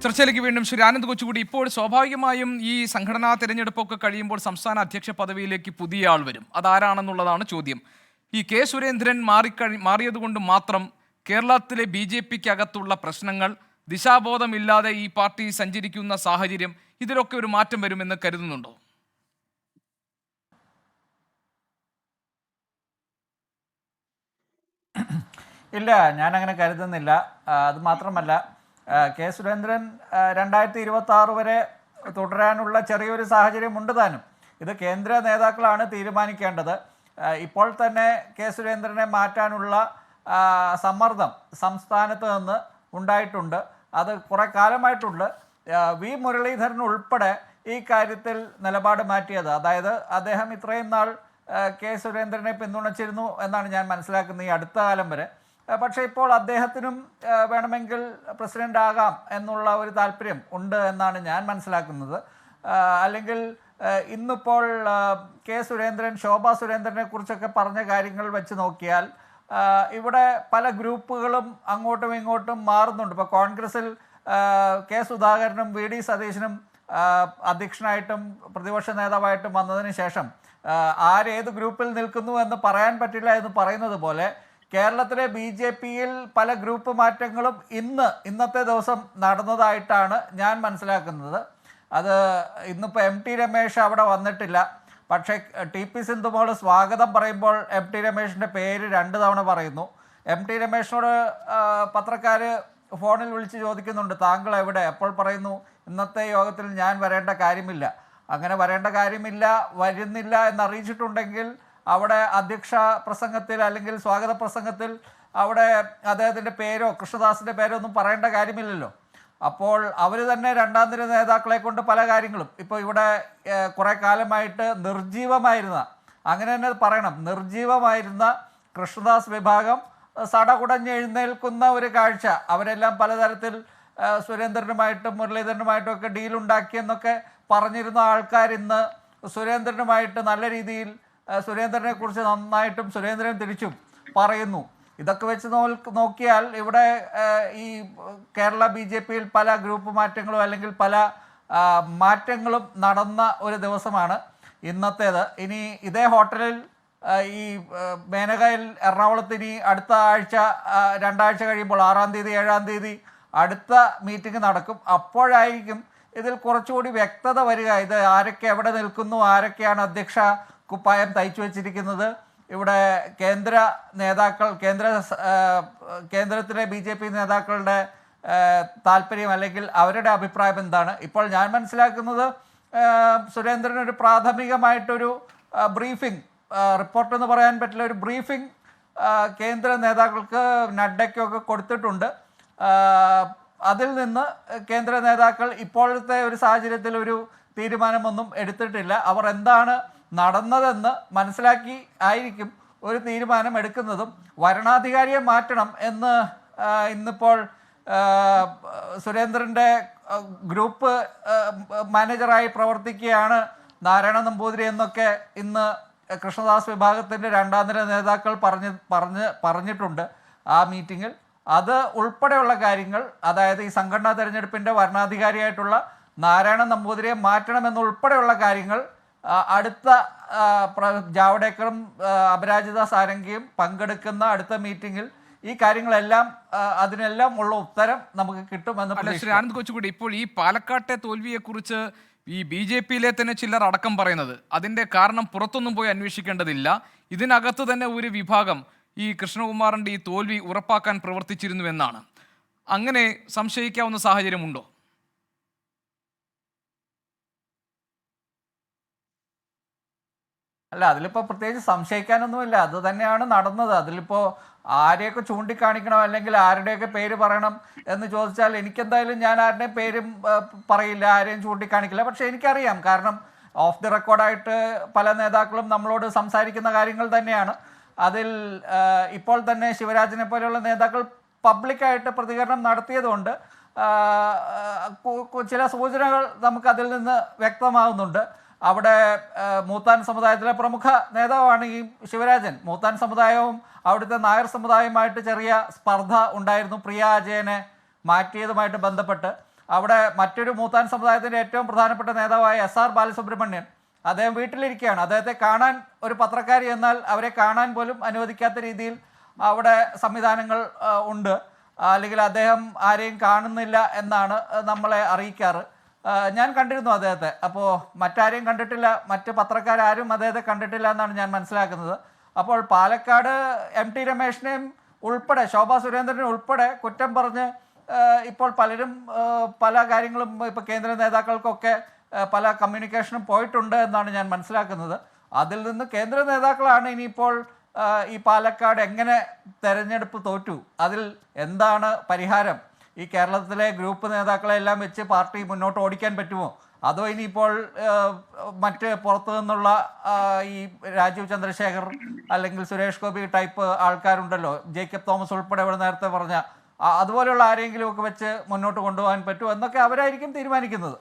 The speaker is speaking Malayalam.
ചർച്ചയിലേക്ക് വീണ്ടും ശ്രീ ആനന്ദ് കൊച്ചുകൂടി. ഇപ്പോൾ സ്വാഭാവികമായും ഈ സംഘടനാ തെരഞ്ഞെടുപ്പൊക്കെ കഴിയുമ്പോൾ സംസ്ഥാന അധ്യക്ഷ പദവിയിലേക്ക് പുതിയ ആൾ വരും. അതാരാണെന്നുള്ളതാണ് ചോദ്യം. ഈ കെ സുരേന്ദ്രൻ മാറിയതുകൊണ്ട് മാത്രം കേരളത്തിലെ BJPക്ക് അകത്തുള്ള പ്രശ്നങ്ങൾ, ദിശാബോധമില്ലാതെ ഈ പാർട്ടി സഞ്ചരിക്കുന്ന സാഹചര്യം, ഇതിലൊക്കെ ഒരു മാറ്റം വരുമെന്ന് കരുതുന്നുണ്ടോ? ഇല്ല, ഞാനങ്ങനെ കരുതുന്നില്ല. അത് മാത്രമല്ല, കെ സുരേന്ദ്രൻ 2026 വരെ തുടരാനുള്ള ചെറിയൊരു സാഹചര്യം ഉണ്ട് താനും. ഇത് കേന്ദ്ര നേതാക്കളാണ് തീരുമാനിക്കേണ്ടത്. ഇപ്പോൾ തന്നെ കെ സുരേന്ദ്രനെ മാറ്റാനുള്ള സമ്മർദ്ദം സംസ്ഥാനത്ത് നിന്ന് ഉണ്ടായിട്ടുണ്ട്. അത് കുറേ കാലമായിട്ടുണ്ട്. വി മുരളീധരൻ ഉൾപ്പെടെ ഈ കാര്യത്തിൽ നിലപാട് മാറ്റിയത്, അതായത് അദ്ദേഹം ഇത്രയും നാൾ കെ സുരേന്ദ്രനെ പിന്തുണച്ചിരുന്നു എന്നാണ് ഞാൻ മനസ്സിലാക്കുന്നത് ഈ അടുത്ത കാലം വരെ. പക്ഷേ ഇപ്പോൾ അദ്ദേഹത്തിനും വേണമെങ്കിൽ പ്രസിഡൻ്റ് ആകാം എന്നുള്ള ഒരു താല്പര്യം ഉണ്ട് എന്നാണ് ഞാൻ മനസ്സിലാക്കുന്നത്. അല്ലെങ്കിൽ ഇന്നിപ്പോൾ കെ സുരേന്ദ്രൻ, ശോഭാ സുരേന്ദ്രനെ കുറിച്ചൊക്കെ പറഞ്ഞ കാര്യങ്ങൾ വെച്ച് നോക്കിയാൽ ഇവിടെ പല ഗ്രൂപ്പുകളും അങ്ങോട്ടും ഇങ്ങോട്ടും മാറുന്നുണ്ട്. ഇപ്പോൾ കോൺഗ്രസിൽ കെ സുധാകരനും VD സതീശനും അധ്യക്ഷനായിട്ടും പ്രതിപക്ഷ നേതാവായിട്ടും വന്നതിന് ശേഷം ആരേത് ഗ്രൂപ്പിൽ നിൽക്കുന്നു എന്ന് പറയാൻ പറ്റില്ല എന്ന് പറയുന്നത് പോലെ കേരളത്തിലെ BJPയിൽ പല ഗ്രൂപ്പ് മാറ്റങ്ങളും ഇന്നത്തെ ദിവസം നടന്നതായിട്ടാണ് ഞാൻ മനസ്സിലാക്കുന്നത്. അത് ഇന്നിപ്പോൾ MT രമേശ് അവിടെ വന്നിട്ടില്ല. പക്ഷേ TP സിന്ധുമോൾ സ്വാഗതം പറയുമ്പോൾ MT രമേശിൻ്റെ പേര് 2 തവണ പറയുന്നു. MT രമേശിനോട് പത്രക്കാർ ഫോണിൽ വിളിച്ച് ചോദിക്കുന്നുണ്ട്, താങ്കൾ എവിടെ? അപ്പോൾ പറയുന്നു, ഇന്നത്തെ യോഗത്തിൽ ഞാൻ വരേണ്ട കാര്യമില്ല. അങ്ങനെ വരേണ്ട കാര്യമില്ല, വരുന്നില്ല എന്നറിയിച്ചിട്ടുണ്ടെങ്കിൽ അവിടെ അധ്യക്ഷ പ്രസംഗത്തിൽ അല്ലെങ്കിൽ സ്വാഗത പ്രസംഗത്തിൽ അവിടെ അദ്ദേഹത്തിൻ്റെ പേരോ കൃഷ്ണദാസിൻ്റെ പേരോ ഒന്നും പറയേണ്ട കാര്യമില്ലല്ലോ. അപ്പോൾ അവർ തന്നെ രണ്ടാം നിര നേതാക്കളെ കൊണ്ട് പല കാര്യങ്ങളും, ഇപ്പോൾ ഇവിടെ കുറേ കാലമായിട്ട് നിർജീവമായിരുന്ന, അങ്ങനെ തന്നെ പറയണം, നിർജീവമായിരുന്ന കൃഷ്ണദാസ് വിഭാഗം സടകുടഞ്ഞെഴുന്നേൽക്കുന്ന ഒരു കാഴ്ച. അവരെല്ലാം പലതരത്തിൽ സുരേന്ദ്രനുമായിട്ടും മുരളീധരനുമായിട്ടും ഒക്കെ ഡീലുണ്ടാക്കിയെന്നൊക്കെ പറഞ്ഞിരുന്ന ആൾക്കാർ ഇന്ന് സുരേന്ദ്രനുമായിട്ട് നല്ല രീതിയിൽ, സുരേന്ദ്രനെ കുറിച്ച് നന്നായിട്ടും സുരേന്ദ്രൻ തിരിച്ചും പറയുന്നു. ഇതൊക്കെ വെച്ച് നോക്കിയാൽ ഇവിടെ ഈ കേരള BJPയിൽ പല ഗ്രൂപ്പ് മാറ്റങ്ങളും അല്ലെങ്കിൽ പല മാറ്റങ്ങളും നടന്ന ഒരു ദിവസമാണ് ഇന്നത്തേത്. ഇനി ഇതേ ഹോട്ടലിൽ ഈ മേനകയിൽ എറണാകുളത്ത് ഇനി അടുത്ത ആഴ്ച 2 ആഴ്ച കഴിയുമ്പോൾ 6-ാം തീയതി 7-ാം തീയതി അടുത്ത മീറ്റിംഗ് നടക്കും. അപ്പോഴായിരിക്കും ഇതിൽ കുറച്ചുകൂടി വ്യക്തത വരിക. ഇത് ആരൊക്കെ എവിടെ നിൽക്കുന്നു, ആരൊക്കെയാണ് അധ്യക്ഷ കുപ്പായം തയ്ച്ചു വച്ചിരിക്കുന്നത്, ഇവിടെ കേന്ദ്ര നേതാക്കൾ, കേന്ദ്രത്തിലെ BJP നേതാക്കളുടെ താല്പര്യം അല്ലെങ്കിൽ അവരുടെ അഭിപ്രായം എന്താണ്. ഇപ്പോൾ ഞാൻ മനസ്സിലാക്കുന്നത് സുരേന്ദ്രൻ ഒരു പ്രാഥമികമായിട്ടൊരു ബ്രീഫിംഗ്, റിപ്പോർട്ടെന്ന് പറയാൻ പറ്റില്ല, ഒരു ബ്രീഫിംഗ് കേന്ദ്ര നേതാക്കൾക്ക് നഡ്ഡയ്ക്കൊക്കെ കൊടുത്തിട്ടുണ്ട്. അതിൽ നിന്ന് കേന്ദ്ര നേതാക്കൾ ഇപ്പോഴത്തെ ഒരു സാഹചര്യത്തിൽ ഒരു തീരുമാനമൊന്നും എടുത്തിട്ടില്ല. അവർ എന്താണ് നടന്നതെന്ന് മനസ്സിലാക്കി ആയിരിക്കും ഒരു തീരുമാനം എടുക്കുന്നതും. വരണാധികാരിയെ മാറ്റണം എന്ന് ഇന്നിപ്പോൾ സുരേന്ദ്രൻ്റെ ഗ്രൂപ്പ് മാനേജറായി പ്രവർത്തിക്കുകയാണ് നാരായണ നമ്പൂതിരി എന്നൊക്കെ ഇന്ന് കൃഷ്ണദാസ് വിഭാഗത്തിൻ്റെ രണ്ടാം നിര നേതാക്കൾ പറഞ്ഞിട്ടുണ്ട് ആ മീറ്റിങ്ങിൽ. അത് ഉൾപ്പെടെയുള്ള കാര്യങ്ങൾ, അതായത് ഈ സംഘടനാ തെരഞ്ഞെടുപ്പിൻ്റെ വരണാധികാരിയായിട്ടുള്ള നാരായണ നമ്പൂതിരിയെ മാറ്റണമെന്നുൾപ്പെടെയുള്ള കാര്യങ്ങൾ അടുത്ത ജാവ്ദേക്കറും അപരാജിത സാരംഗിയും പങ്കെടുക്കുന്ന അടുത്ത മീറ്റിങ്ങിൽ ഈ കാര്യങ്ങളെല്ലാം, അതിനെല്ലാം ഉള്ള ഉത്തരം നമുക്ക് കിട്ടുമെന്ന്. ശ്രീ ആനന്ദ് കൊച്ചുകൂടി, ഇപ്പോൾ ഈ പാലക്കാട്ടെ തോൽവിയെക്കുറിച്ച് ഈ BJPയിലെ തന്നെ ചിലർ അടക്കം പറയുന്നത്, അതിൻ്റെ കാരണം പുറത്തൊന്നും പോയി അന്വേഷിക്കേണ്ടതില്ല, ഇതിനകത്ത് തന്നെ ഒരു വിഭാഗം ഈ കൃഷ്ണകുമാറിൻ്റെ ഈ തോൽവി ഉറപ്പാക്കാൻ പ്രവർത്തിച്ചിരുന്നുവെന്നാണ്. അങ്ങനെ സംശയിക്കാവുന്ന സാഹചര്യമുണ്ടോ? അല്ല, അതിലിപ്പോൾ പ്രത്യേകിച്ച് സംശയിക്കാനൊന്നുമില്ല. അത് തന്നെയാണ് നടന്നത്. അതിലിപ്പോൾ ആരെയൊക്കെ ചൂണ്ടിക്കാണിക്കണം അല്ലെങ്കിൽ ആരുടെയൊക്കെ പേര് പറയണം എന്ന് ചോദിച്ചാൽ എനിക്കെന്തായാലും ഞാൻ ആരുടെയും പേരും പറയില്ല, ആരെയും ചൂണ്ടിക്കാണിക്കില്ല. പക്ഷേ എനിക്കറിയാം, കാരണം ഓഫ് ദി റെക്കോർഡായിട്ട് പല നേതാക്കളും നമ്മളോട് സംസാരിക്കുന്ന കാര്യങ്ങൾ തന്നെയാണ്. അതിൽ ഇപ്പോൾ തന്നെ ശിവരാജനെ പോലെയുള്ള നേതാക്കൾ പബ്ലിക്കായിട്ട് പ്രതികരണം നടത്തിയതുകൊണ്ട് ചില സൂചനകൾ നമുക്കതിൽ നിന്ന് വ്യക്തമാകുന്നുണ്ട്. അവിടെ മൂത്താൻ സമുദായത്തിലെ പ്രമുഖ നേതാവാണ് ഈ ശിവരാജൻ. മൂത്താൻ സമുദായവും അവിടുത്തെ നായർ സമുദായവുമായിട്ട് ചെറിയ സ്പർദ്ധ ഉണ്ടായിരുന്നു പ്രിയ അജയനെ മാറ്റിയതുമായിട്ട് ബന്ധപ്പെട്ട്. അവിടെ മറ്റൊരു മൂത്താൻ സമുദായത്തിൻ്റെ ഏറ്റവും പ്രധാനപ്പെട്ട നേതാവായ SR ബാലസുബ്രഹ്മണ്യൻ അദ്ദേഹം വീട്ടിലിരിക്കുകയാണ്. അദ്ദേഹത്തെ കാണാൻ ഒരു പത്രക്കാരി എന്നാൽ അവരെ കാണാൻ പോലും അനുവദിക്കാത്ത രീതിയിൽ അവിടെ സംവിധാനങ്ങൾ ഉണ്ട്. അല്ലെങ്കിൽ അദ്ദേഹം ആരെയും കാണുന്നില്ല എന്നാണ് നമ്മളെ അറിയിക്കാറ്. ഞാൻ കണ്ടിരുന്നു അദ്ദേഹത്തെ. അപ്പോൾ മറ്റാരെയും കണ്ടിട്ടില്ല, മറ്റ് പത്രക്കാരും അദ്ദേഹത്തെ കണ്ടിട്ടില്ല എന്നാണ് ഞാൻ മനസ്സിലാക്കുന്നത്. അപ്പോൾ പാലക്കാട് MT രമേശിനെയും ഉൾപ്പെടെ ശോഭാ സുരേന്ദ്രനെ ഉൾപ്പെടെ കുറ്റം പറഞ്ഞ് ഇപ്പോൾ പലരും പല കാര്യങ്ങളും ഇപ്പോൾ കേന്ദ്ര നേതാക്കൾക്കൊക്കെ പല കമ്മ്യൂണിക്കേഷനും പോയിട്ടുണ്ട് എന്നാണ് ഞാൻ മനസ്സിലാക്കുന്നത്. അതിൽ നിന്ന് കേന്ദ്ര നേതാക്കളാണ് ഇനിയിപ്പോൾ ഈ പാലക്കാട് എങ്ങനെ തെരഞ്ഞെടുപ്പ് തോറ്റു, അതിൽ എന്താണ് പരിഹാരം, ഈ കേരളത്തിലെ ഗ്രൂപ്പ് നേതാക്കളെ എല്ലാം വെച്ച് പാർട്ടി മുന്നോട്ട് ഓടിക്കാൻ പറ്റുമോ, അതോ ഇനിയിപ്പോൾ മറ്റ് പുറത്തു നിന്നുള്ള ഈ രാജീവ് ചന്ദ്രശേഖർ അല്ലെങ്കിൽ സുരേഷ് ഗോപി ടൈപ്പ് ആൾക്കാരുണ്ടല്ലോ, ജേക്കബ് തോമസ് ഉൾപ്പെടെ ഇവിടെ നേരത്തെ പറഞ്ഞ അതുപോലെയുള്ള ആരെങ്കിലും ഒക്കെ വെച്ച് മുന്നോട്ട് കൊണ്ടുപോകാൻ പറ്റുമോ എന്നൊക്കെ അവരായിരിക്കും തീരുമാനിക്കുന്നത്.